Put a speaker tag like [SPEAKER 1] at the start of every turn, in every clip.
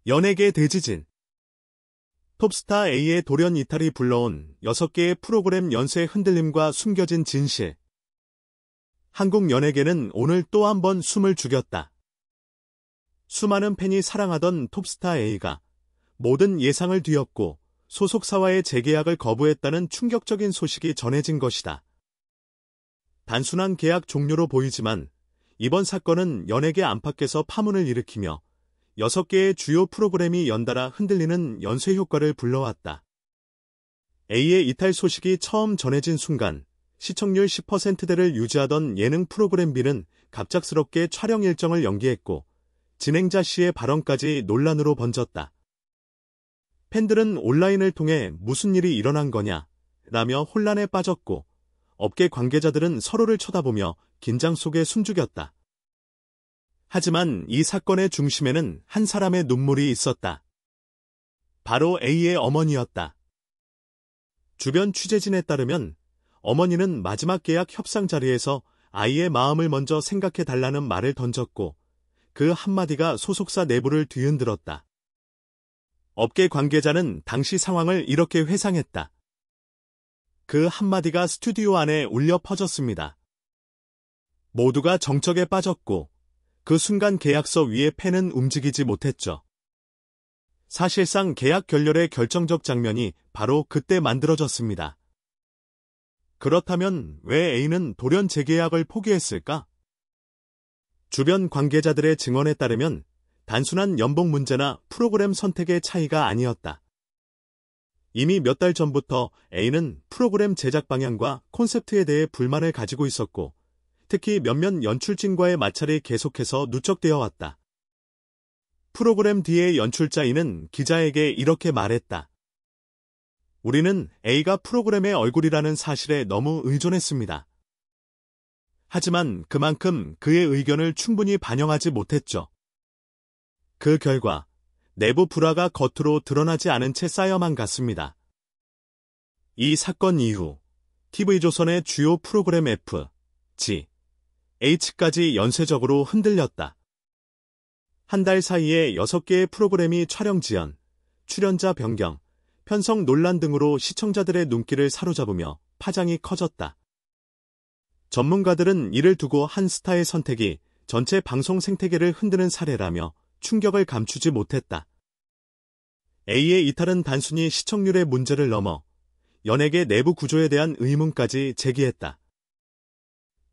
[SPEAKER 1] 연예계 대지진. 톱스타 A의 돌연 이탈이 불러온 6개의 프로그램 연쇄 흔들림과 숨겨진 진실. 한국 연예계는 오늘 또 한 번 숨을 죽였다. 수많은 팬이 사랑하던 톱스타 A가 모든 예상을 뒤엎고 소속사와의 재계약을 거부했다는 충격적인 소식이 전해진 것이다. 단순한 계약 종료로 보이지만 이번 사건은 연예계 안팎에서 파문을 일으키며 6개의 주요 프로그램이 연달아 흔들리는 연쇄 효과를 불러왔다. A의 이탈 소식이 처음 전해진 순간 시청률 10%대를 유지하던 예능 프로그램 B는 갑작스럽게 촬영 일정을 연기했고 진행자 C의 발언까지 논란으로 번졌다. 팬들은 온라인을 통해 무슨 일이 일어난 거냐 라며 혼란에 빠졌고 업계 관계자들은 서로를 쳐다보며 긴장 속에 숨죽였다. 하지만 이 사건의 중심에는 한 사람의 눈물이 있었다. 바로 A의 어머니였다. 주변 취재진에 따르면 어머니는 마지막 계약 협상 자리에서 아이의 마음을 먼저 생각해달라는 말을 던졌고 그 한마디가 소속사 내부를 뒤흔들었다. 업계 관계자는 당시 상황을 이렇게 회상했다. 그 한마디가 스튜디오 안에 울려 퍼졌습니다. 모두가 정적에 빠졌고 그 순간 계약서 위의 펜은 움직이지 못했죠. 사실상 계약 결렬의 결정적 장면이 바로 그때 만들어졌습니다. 그렇다면 왜 A는 돌연 재계약을 포기했을까? 주변 관계자들의 증언에 따르면 단순한 연봉 문제나 프로그램 선택의 차이가 아니었다. 이미 몇 달 전부터 A는 프로그램 제작 방향과 콘셉트에 대해 불만을 가지고 있었고 특히 몇몇 연출진과의 마찰이 계속해서 누적되어 왔다. 프로그램 D의 연출자 E는 기자에게 이렇게 말했다. 우리는 A가 프로그램의 얼굴이라는 사실에 너무 의존했습니다. 하지만 그만큼 그의 의견을 충분히 반영하지 못했죠. 그 결과 내부 불화가 겉으로 드러나지 않은 채 쌓여만 갔습니다. 이 사건 이후 TV조선의 주요 프로그램 F, G, H까지 연쇄적으로 흔들렸다. 한 달 사이에 6개의 프로그램이 촬영 지연, 출연자 변경, 편성 논란 등으로 시청자들의 눈길을 사로잡으며 파장이 커졌다. 전문가들은 이를 두고 한 스타의 선택이 전체 방송 생태계를 흔드는 사례라며 충격을 감추지 못했다. A의 이탈은 단순히 시청률의 문제를 넘어 연예계 내부 구조에 대한 의문까지 제기했다.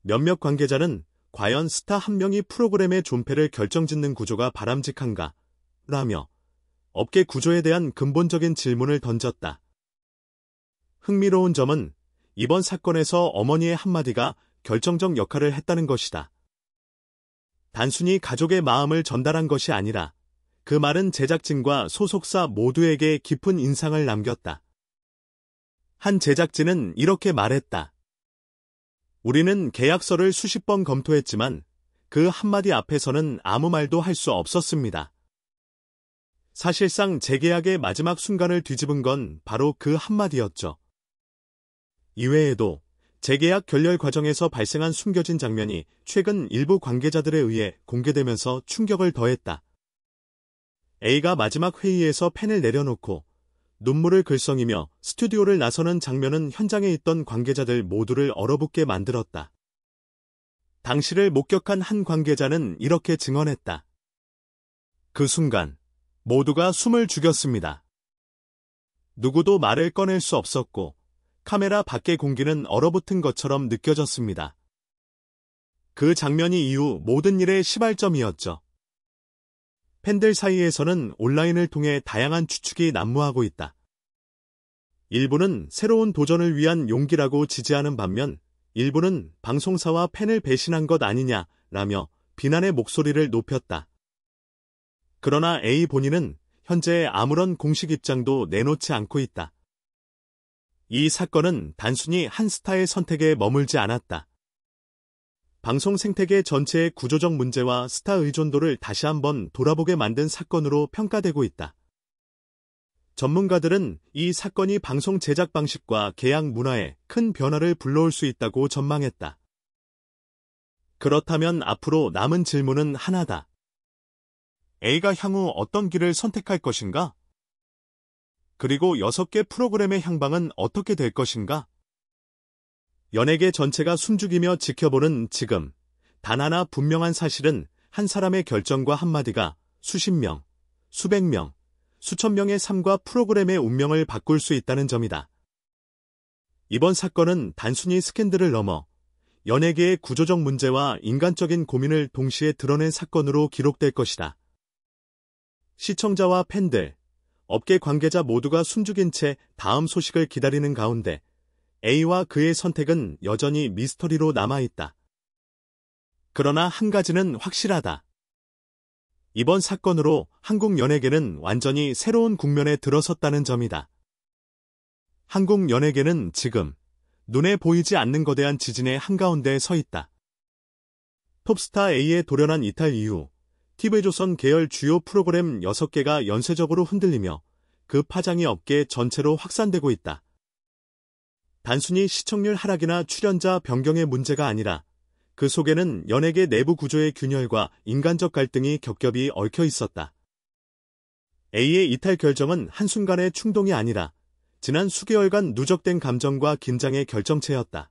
[SPEAKER 1] 몇몇 관계자는 과연 스타 한 명이 프로그램의 존폐를 결정짓는 구조가 바람직한가? 라며 업계 구조에 대한 근본적인 질문을 던졌다. 흥미로운 점은 이번 사건에서 어머니의 한마디가 결정적 역할을 했다는 것이다. 단순히 가족의 마음을 전달한 것이 아니라 그 말은 제작진과 소속사 모두에게 깊은 인상을 남겼다. 한 제작진은 이렇게 말했다. 우리는 계약서를 수십 번 검토했지만 그 한마디 앞에서는 아무 말도 할 수 없었습니다. 사실상 재계약의 마지막 순간을 뒤집은 건 바로 그 한마디였죠. 이외에도 재계약 결렬 과정에서 발생한 숨겨진 장면이 최근 일부 관계자들에 의해 공개되면서 충격을 더했다. A가 마지막 회의에서 펜을 내려놓고 눈물을 글썽이며 스튜디오를 나서는 장면은 현장에 있던 관계자들 모두를 얼어붙게 만들었다. 당시를 목격한 한 관계자는 이렇게 증언했다. 그 순간 모두가 숨을 죽였습니다. 누구도 말을 꺼낼 수 없었고 카메라 밖의 공기는 얼어붙은 것처럼 느껴졌습니다. 그 장면이 이후 모든 일의 시발점이었죠. 팬들 사이에서는 온라인을 통해 다양한 추측이 난무하고 있다. 일부는 새로운 도전을 위한 용기라고 지지하는 반면 일부는 방송사와 팬을 배신한 것 아니냐라며 비난의 목소리를 높였다. 그러나 A 본인은 현재 아무런 공식 입장도 내놓지 않고 있다. 이 사건은 단순히 한 스타의 선택에 머물지 않았다. 방송 생태계 전체의 구조적 문제와 스타 의존도를 다시 한번 돌아보게 만든 사건으로 평가되고 있다. 전문가들은 이 사건이 방송 제작 방식과 계약 문화에 큰 변화를 불러올 수 있다고 전망했다. 그렇다면 앞으로 남은 질문은 하나다. A가 향후 어떤 길을 선택할 것인가? 그리고 6개 프로그램의 향방은 어떻게 될 것인가? 연예계 전체가 숨죽이며 지켜보는 지금, 단 하나 분명한 사실은 한 사람의 결정과 한마디가 수십 명, 수백 명, 수천 명의 삶과 프로그램의 운명을 바꿀 수 있다는 점이다. 이번 사건은 단순히 스캔들을 넘어 연예계의 구조적 문제와 인간적인 고민을 동시에 드러낸 사건으로 기록될 것이다. 시청자와 팬들, 업계 관계자 모두가 숨죽인 채 다음 소식을 기다리는 가운데 A와 그의 선택은 여전히 미스터리로 남아있다. 그러나 한 가지는 확실하다. 이번 사건으로 한국 연예계는 완전히 새로운 국면에 들어섰다는 점이다. 한국 연예계는 지금 눈에 보이지 않는 거대한 지진의 한가운데에 서 있다. 톱스타 A의 돌연한 이탈 이후 TV조선 계열 주요 프로그램 6개가 연쇄적으로 흔들리며 그 파장이 업계 전체로 확산되고 있다. 단순히 시청률 하락이나 출연자 변경의 문제가 아니라 그 속에는 연예계 내부 구조의 균열과 인간적 갈등이 겹겹이 얽혀 있었다. A의 이탈 결정은 한순간의 충동이 아니라 지난 수개월간 누적된 감정과 긴장의 결정체였다.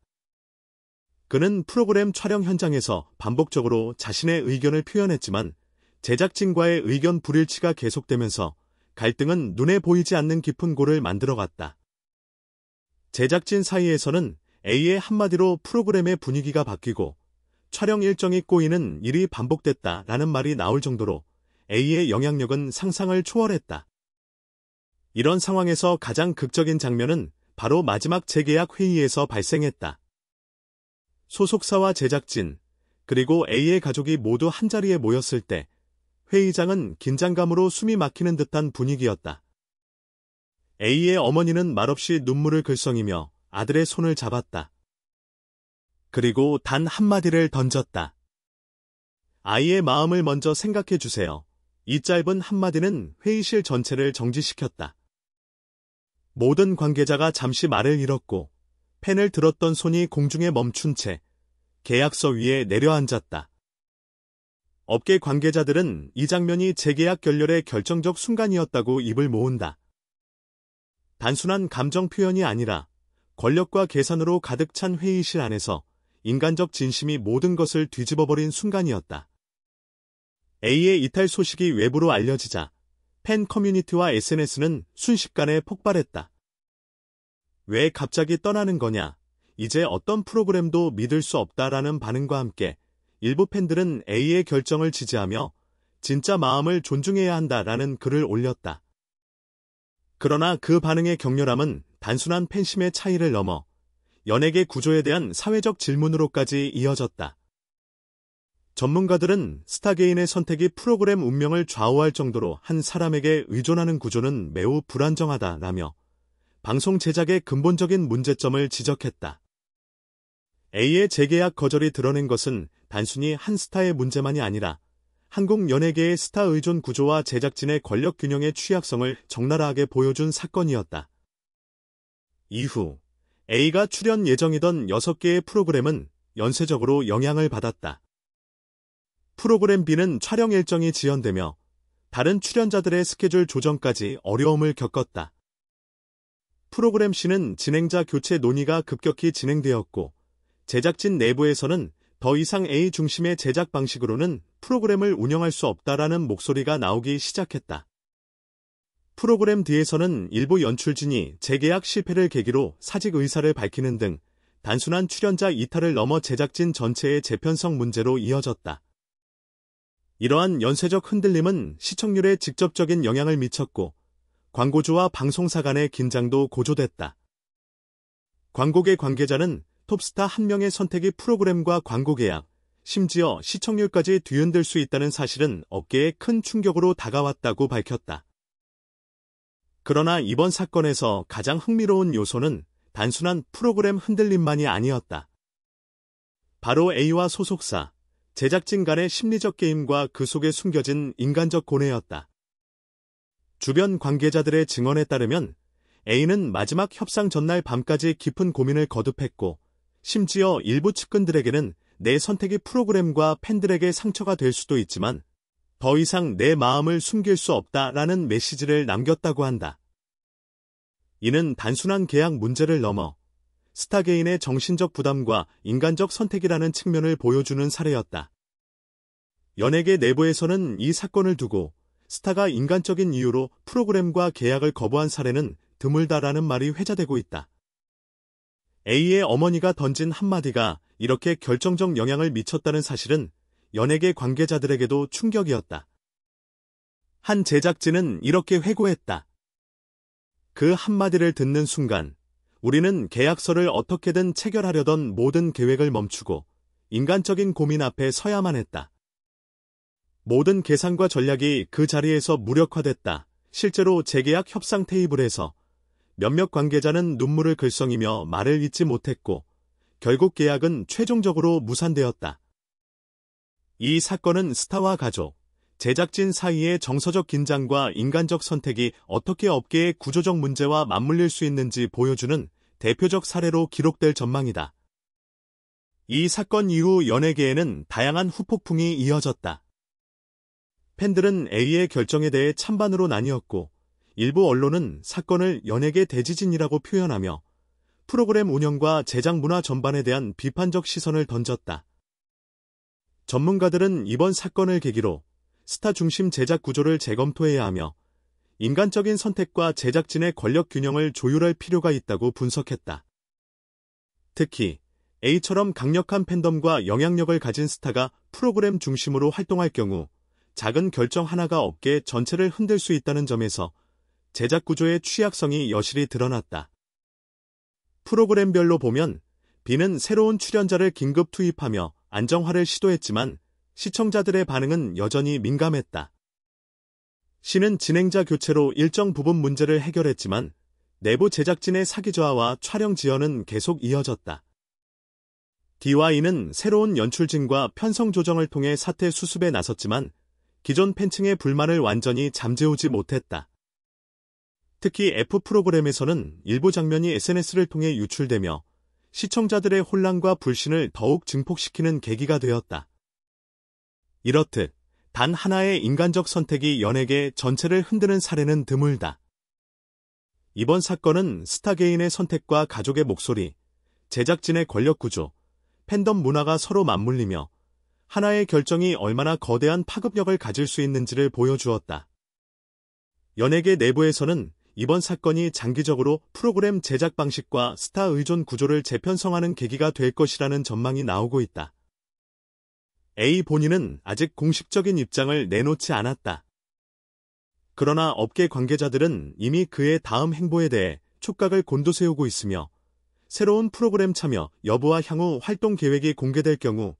[SPEAKER 1] 그는 프로그램 촬영 현장에서 반복적으로 자신의 의견을 표현했지만 제작진과의 의견 불일치가 계속되면서 갈등은 눈에 보이지 않는 깊은 골을 만들어갔다. 제작진 사이에서는 A의 한마디로 프로그램의 분위기가 바뀌고 촬영 일정이 꼬이는 일이 반복됐다라는 말이 나올 정도로 A의 영향력은 상상을 초월했다. 이런 상황에서 가장 극적인 장면은 바로 마지막 재계약 회의에서 발생했다. 소속사와 제작진, 그리고 A의 가족이 모두 한자리에 모였을 때 회의장은 긴장감으로 숨이 막히는 듯한 분위기였다. A의 어머니는 말없이 눈물을 글썽이며 아들의 손을 잡았다. 그리고 단 한마디를 던졌다. 아이의 마음을 먼저 생각해 주세요. 이 짧은 한마디는 회의실 전체를 정지시켰다. 모든 관계자가 잠시 말을 잃었고 펜을 들었던 손이 공중에 멈춘 채 계약서 위에 내려앉았다. 업계 관계자들은 이 장면이 재계약 결렬의 결정적 순간이었다고 입을 모은다. 단순한 감정 표현이 아니라 권력과 계산으로 가득 찬 회의실 안에서 인간적 진심이 모든 것을 뒤집어버린 순간이었다. A의 이탈 소식이 외부로 알려지자 팬 커뮤니티와 SNS는 순식간에 폭발했다. 왜 갑자기 떠나는 거냐? 이제 어떤 프로그램도 믿을 수 없다라는 반응과 함께 일부 팬들은 A의 결정을 지지하며 진짜 마음을 존중해야 한다라는 글을 올렸다. 그러나 그 반응의 격렬함은 단순한 팬심의 차이를 넘어 연예계 구조에 대한 사회적 질문으로까지 이어졌다. 전문가들은 스타게인의 선택이 프로그램 운명을 좌우할 정도로 한 사람에게 의존하는 구조는 매우 불안정하다라며 방송 제작의 근본적인 문제점을 지적했다. A의 재계약 거절이 드러낸 것은 단순히 한 스타의 문제만이 아니라 한국 연예계의 스타 의존 구조와 제작진의 권력 균형의 취약성을 적나라하게 보여준 사건이었다. 이후 A가 출연 예정이던 6개의 프로그램은 연쇄적으로 영향을 받았다. 프로그램 B는 촬영 일정이 지연되며 다른 출연자들의 스케줄 조정까지 어려움을 겪었다. 프로그램 C는 진행자 교체 논의가 급격히 진행되었고 제작진 내부에서는 더 이상 A 중심의 제작 방식으로는 프로그램을 운영할 수 없다라는 목소리가 나오기 시작했다. 프로그램 D에서는 일부 연출진이 재계약 실패를 계기로 사직 의사를 밝히는 등 단순한 출연자 이탈을 넘어 제작진 전체의 재편성 문제로 이어졌다. 이러한 연쇄적 흔들림은 시청률에 직접적인 영향을 미쳤고 광고주와 방송사 간의 긴장도 고조됐다. 광고계 관계자는 톱스타 한 명의 선택이 프로그램과 광고 계약, 심지어 시청률까지 뒤흔들 수 있다는 사실은 업계에 큰 충격으로 다가왔다고 밝혔다. 그러나 이번 사건에서 가장 흥미로운 요소는 단순한 프로그램 흔들림만이 아니었다. 바로 A와 소속사, 제작진 간의 심리적 게임과 그 속에 숨겨진 인간적 고뇌였다. 주변 관계자들의 증언에 따르면 A는 마지막 협상 전날 밤까지 깊은 고민을 거듭했고 심지어 일부 측근들에게는 내 선택이 프로그램과 팬들에게 상처가 될 수도 있지만 더 이상 내 마음을 숨길 수 없다라는 메시지를 남겼다고 한다. 이는 단순한 계약 문제를 넘어 스타 개인의 정신적 부담과 인간적 선택이라는 측면을 보여주는 사례였다. 연예계 내부에서는 이 사건을 두고 스타가 인간적인 이유로 프로그램과 계약을 거부한 사례는 드물다라는 말이 회자되고 있다. A의 어머니가 던진 한마디가 이렇게 결정적 영향을 미쳤다는 사실은 연예계 관계자들에게도 충격이었다. 한 제작진은 이렇게 회고했다. 그 한마디를 듣는 순간 우리는 계약서를 어떻게든 체결하려던 모든 계획을 멈추고 인간적인 고민 앞에 서야만 했다. 모든 계산과 전략이 그 자리에서 무력화됐다. 실제로 재계약 협상 테이블에서 몇몇 관계자는 눈물을 글썽이며 말을 잇지 못했고 결국 계약은 최종적으로 무산되었다. 이 사건은 스타와 가족, 제작진 사이의 정서적 긴장과 인간적 선택이 어떻게 업계의 구조적 문제와 맞물릴 수 있는지 보여주는 대표적 사례로 기록될 전망이다. 이 사건 이후 연예계에는 다양한 후폭풍이 이어졌다. 팬들은 A의 결정에 대해 찬반으로 나뉘었고 일부 언론은 사건을 연예계 대지진이라고 표현하며 프로그램 운영과 제작 문화 전반에 대한 비판적 시선을 던졌다. 전문가들은 이번 사건을 계기로 스타 중심 제작 구조를 재검토해야 하며 인간적인 선택과 제작진의 권력 균형을 조율할 필요가 있다고 분석했다. 특히 A처럼 강력한 팬덤과 영향력을 가진 스타가 프로그램 중심으로 활동할 경우 작은 결정 하나가 업계 전체를 흔들 수 있다는 점에서 제작 구조의 취약성이 여실히 드러났다. 프로그램별로 보면 B는 새로운 출연자를 긴급 투입하며 안정화를 시도했지만 시청자들의 반응은 여전히 민감했다. C는 진행자 교체로 일정 부분 문제를 해결했지만 내부 제작진의 사기 저하와 촬영 지연은 계속 이어졌다. D와 E는 새로운 연출진과 편성 조정을 통해 사태 수습에 나섰지만 기존 팬층의 불만을 완전히 잠재우지 못했다. 특히 F 프로그램에서는 일부 장면이 SNS를 통해 유출되며 시청자들의 혼란과 불신을 더욱 증폭시키는 계기가 되었다. 이렇듯 단 하나의 인간적 선택이 연예계 전체를 흔드는 사례는 드물다. 이번 사건은 스타 개인의 선택과 가족의 목소리, 제작진의 권력 구조, 팬덤 문화가 서로 맞물리며 하나의 결정이 얼마나 거대한 파급력을 가질 수 있는지를 보여주었다. 연예계 내부에서는 이번 사건이 장기적으로 프로그램 제작 방식과 스타 의존 구조를 재편성하는 계기가 될 것이라는 전망이 나오고 있다. A 본인은 아직 공식적인 입장을 내놓지 않았다. 그러나 업계 관계자들은 이미 그의 다음 행보에 대해 촉각을 곤두세우고 있으며 새로운 프로그램 참여 여부와 향후 활동 계획이 공개될 경우